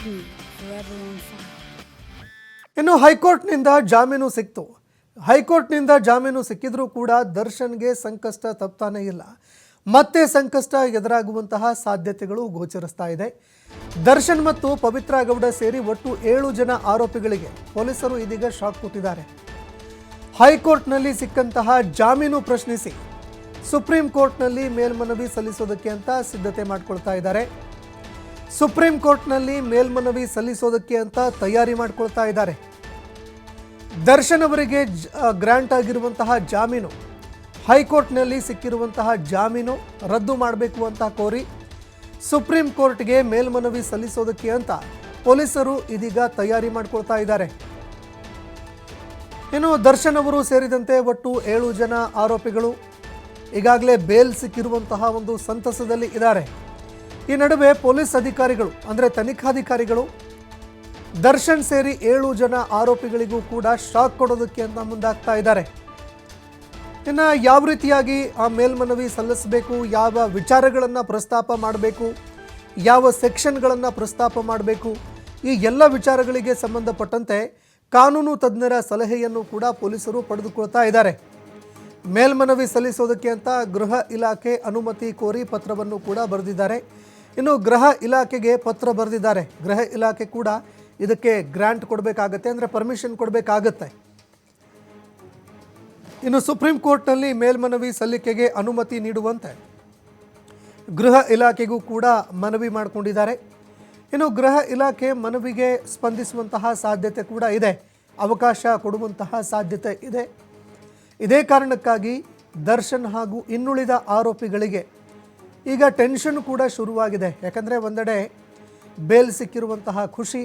me forever on fire. ಇನ್ನು ಹೈಕೋರ್ಟ್ನಿಂದ ಜಾಮೀನು ಸಿಕ್ತು. ಹೈಕೋರ್ಟ್ನಿಂದ ಜಾಮೀನು ಸಿಕ್ಕಿದ್ರೂ ಕೂಡ ದರ್ಶನ್ಗೆ ಸಂಕಷ್ಟ ತಪ್ತಾನೇ ಇಲ್ಲ. ಮತ್ತೆ ಸಂಕಷ್ಟ ಎದುರಾಗುವಂತಹ ಸಾಧ್ಯತೆಗಳು ಗೋಚರಿಸ್ತಾ ಇದೆ. ದರ್ಶನ್ ಮತ್ತು ಪವಿತ್ರ ಗೌಡ ಸೇರಿ ಒಟ್ಟು 7 ಜನ ಆರೋಪಿಗಳಿಗೆ ಪೊಲೀಸರು ಇದೀಗ ಶಾಕ್ ಕೊಟ್ಟಿದ್ದಾರೆ. ಹೈಕೋರ್ಟ್ನಲ್ಲಿ ಸಿಕ್ಕಂತಹ ಜಾಮೀನು ಪ್ರಶ್ನಿಸಿ ಸುಪ್ರೀಂ ಕೋರ್ಟ್ನಲ್ಲಿ ಮೇಲ್ಮನವಿ ಸಲ್ಲಿಸೋದಕ್ಕೆ ಅಂತ ಸಿದ್ಧತೆ ಮಾಡಿಕೊಳ್ತಾ ಇದ್ದಾರೆ. ಸುಪ್ರೀಂ ಕೋರ್ಟ್ನಲ್ಲಿ ಮೇಲ್ಮನವಿ ಸಲ್ಲಿಸೋದಕ್ಕೆ ಅಂತ ತಯಾರಿ ಮಾಡಿಕೊಳ್ತಾ ಇದ್ದಾರೆ. ದರ್ಶನ್ ಅವರಿಗೆ ಗ್ರಾಂಟ್ ಆಗಿರುವಂತಹ ಜಾಮೀನು, ಹೈಕೋರ್ಟ್ನಲ್ಲಿ ಸಿಕ್ಕಿರುವಂತಹ ಜಾಮೀನು ರದ್ದು ಮಾಡಬೇಕು ಅಂತ ಕೋರಿ ಸುಪ್ರೀಂ ಕೋರ್ಟ್ಗೆ ಮೇಲ್ಮನವಿ ಸಲ್ಲಿಸೋದಕ್ಕೆ ಅಂತ ಪೊಲೀಸರು ಇದೀಗ ತಯಾರಿ ಮಾಡಿಕೊಳ್ತಾ ಇದ್ದಾರೆ. ಇನ್ನು ದರ್ಶನ್ ಅವರು ಸೇರಿದಂತೆ ಒಟ್ಟು 7 ಜನ ಆರೋಪಿಗಳು ಈಗಾಗಲೇ ಬೇಲ್ ಸಿಕ್ಕಿರುವಂತಹ ಒಂದು ಸಂತಸದಲ್ಲಿ ಇದ್ದಾರೆ. ಈ ನಡುವೆ ಪೊಲೀಸ್ ಅಧಿಕಾರಿಗಳು ಅಂದರೆ ತನಿಖಾಧಿಕಾರಿಗಳು ದರ್ಶನ್ ಸೇರಿ 7 ಜನ ಆರೋಪಿಗಳಿಗೂ ಕೂಡ ಶಾಕ್ ಕೊಡೋದಕ್ಕೆ ಅಂತ ಮುಂದಾಗ್ತಾ ಇದ್ದಾರೆ. ಇನ್ನು ಯಾವ ರೀತಿಯಾಗಿ ಆ ಮೇಲ್ಮನವಿ ಸಲ್ಲಿಸಬೇಕು, ಯಾವ ವಿಚಾರಗಳನ್ನು ಪ್ರಸ್ತಾಪ ಮಾಡಬೇಕು, ಯಾವ ಸೆಕ್ಷನ್ಗಳನ್ನು ಪ್ರಸ್ತಾಪ ಮಾಡಬೇಕು, ಈ ಎಲ್ಲ ವಿಚಾರಗಳಿಗೆ ಸಂಬಂಧಪಟ್ಟಂತೆ ಕಾನೂನು ತಜ್ಞರ ಸಲಹೆಯನ್ನು ಕೂಡ ಪೊಲೀಸರು ಪಡೆದುಕೊಳ್ತಾ ಇದ್ದಾರೆ. ಮೇಲ್ಮನವಿ ಸಲ್ಲಿಸೋದಕ್ಕೆ ಅಂತ ಗೃಹ ಇಲಾಖೆ ಅನುಮತಿ ಕೋರಿ ಪತ್ರವನ್ನು ಕೂಡ ಬರೆದಿದ್ದಾರೆ. ಇನ್ನು ಗೃಹ ಇಲಾಖೆಗೆ ಪತ್ರ ಬರೆದಿದ್ದಾರೆ. ಗೃಹ ಇಲಾಖೆ ಕೂಡ ಇದಕ್ಕೆ ಗ್ರಾಂಟ್ ಕೊಡಬೇಕಾಗತ್ತೆ, ಅಂದರೆ ಪರ್ಮಿಷನ್ ಕೊಡಬೇಕಾಗತ್ತೆ. ಇನ್ನು ಸುಪ್ರೀಂ ಕೋರ್ಟ್ನಲ್ಲಿ ಮೇಲ್ಮನವಿ ಸಲ್ಲಿಕೆಗೆ ಅನುಮತಿ ನೀಡುವಂತೆ ಗೃಹ ಇಲಾಖೆಗೂ ಕೂಡ ಮನವಿ ಮಾಡಿಕೊಂಡಿದ್ದಾರೆ. ಇನ್ನು ಗೃಹ ಇಲಾಖೆ ಮನವಿಗೆ ಸ್ಪಂದಿಸುವಂತಹ ಸಾಧ್ಯತೆ ಕೂಡ ಇದೆ, ಅವಕಾಶ ಕೊಡುವಂತಹ ಸಾಧ್ಯತೆ ಇದೆ. ಇದೇ ಕಾರಣಕ್ಕಾಗಿ ದರ್ಶನ್ ಹಾಗೂ ಇನ್ನುಳಿದ ಆರೋಪಿಗಳಿಗೆ ಈಗ ಟೆನ್ಷನ್ ಕೂಡ ಶುರುವಾಗಿದೆ. ಯಾಕಂದರೆ ಒಂದೆಡೆ ಬೇಲ್ ಸಿಕ್ಕಿರುವಂತಹ ಖುಷಿ,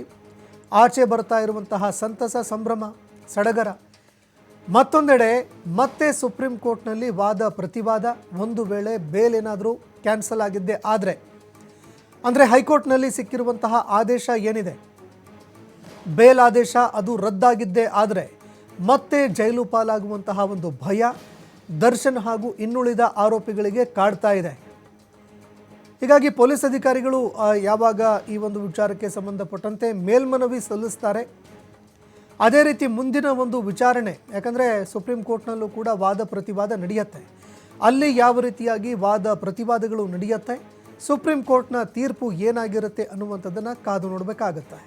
ಆಚೆ ಬರ್ತಾ ಇರುವಂತಹ ಸಂತಸ, ಸಂಭ್ರಮ, ಸಡಗರ. ಮತ್ತೊಂದೆಡೆ ಮತ್ತೆ ಸುಪ್ರೀಂ ಕೋರ್ಟ್ನಲ್ಲಿ ವಾದ ಪ್ರತಿವಾದ. ಒಂದು ವೇಳೆ ಬೇಲ್ ಏನಾದರೂ ಕ್ಯಾನ್ಸಲ್ ಆಗಿದ್ದೇ ಆದರೆ, ಅಂದರೆ ಹೈಕೋರ್ಟ್ನಲ್ಲಿ ಸಿಕ್ಕಿರುವಂತಹ ಆದೇಶ ಏನಿದೆ, ಬೇಲ್ ಆದೇಶ ಅದು ರದ್ದಾಗಿದ್ದೇ ಆದರೆ ಮತ್ತೆ ಜೈಲು ಪಾಲಾಗುವಂತಹ ಒಂದು ಭಯ ದರ್ಶನ್ ಹಾಗೂ ಇನ್ನುಳಿದ ಆರೋಪಿಗಳಿಗೆ ಕಾಡ್ತಾ ಇದೆ. ಹೀಗಾಗಿ ಪೊಲೀಸ್ ಅಧಿಕಾರಿಗಳು ಯಾವಾಗ ಈ ಒಂದು ವಿಚಾರಕ್ಕೆ ಸಂಬಂಧಪಟ್ಟಂತೆ ಮೇಲ್ಮನವಿ ಸಲ್ಲಿಸ್ತಾರೆ, ಅದೇ ರೀತಿ ಮುಂದಿನ ಒಂದು ವಿಚಾರಣೆ, ಯಾಕಂದರೆ ಸುಪ್ರೀಂ ಕೋರ್ಟ್ನಲ್ಲೂ ಕೂಡ ವಾದ ಪ್ರತಿವಾದ ನಡೆಯುತ್ತೆ, ಅಲ್ಲಿ ಯಾವ ರೀತಿಯಾಗಿ ವಾದ ಪ್ರತಿವಾದಗಳು ನಡೆಯುತ್ತೆ, ಸುಪ್ರೀಂ ಕೋರ್ಟ್ನ ತೀರ್ಪು ಏನಾಗಿರುತ್ತೆ ಅನ್ನುವಂಥದ್ದನ್ನು ಕಾದು ನೋಡಬೇಕಾಗತ್ತೆ.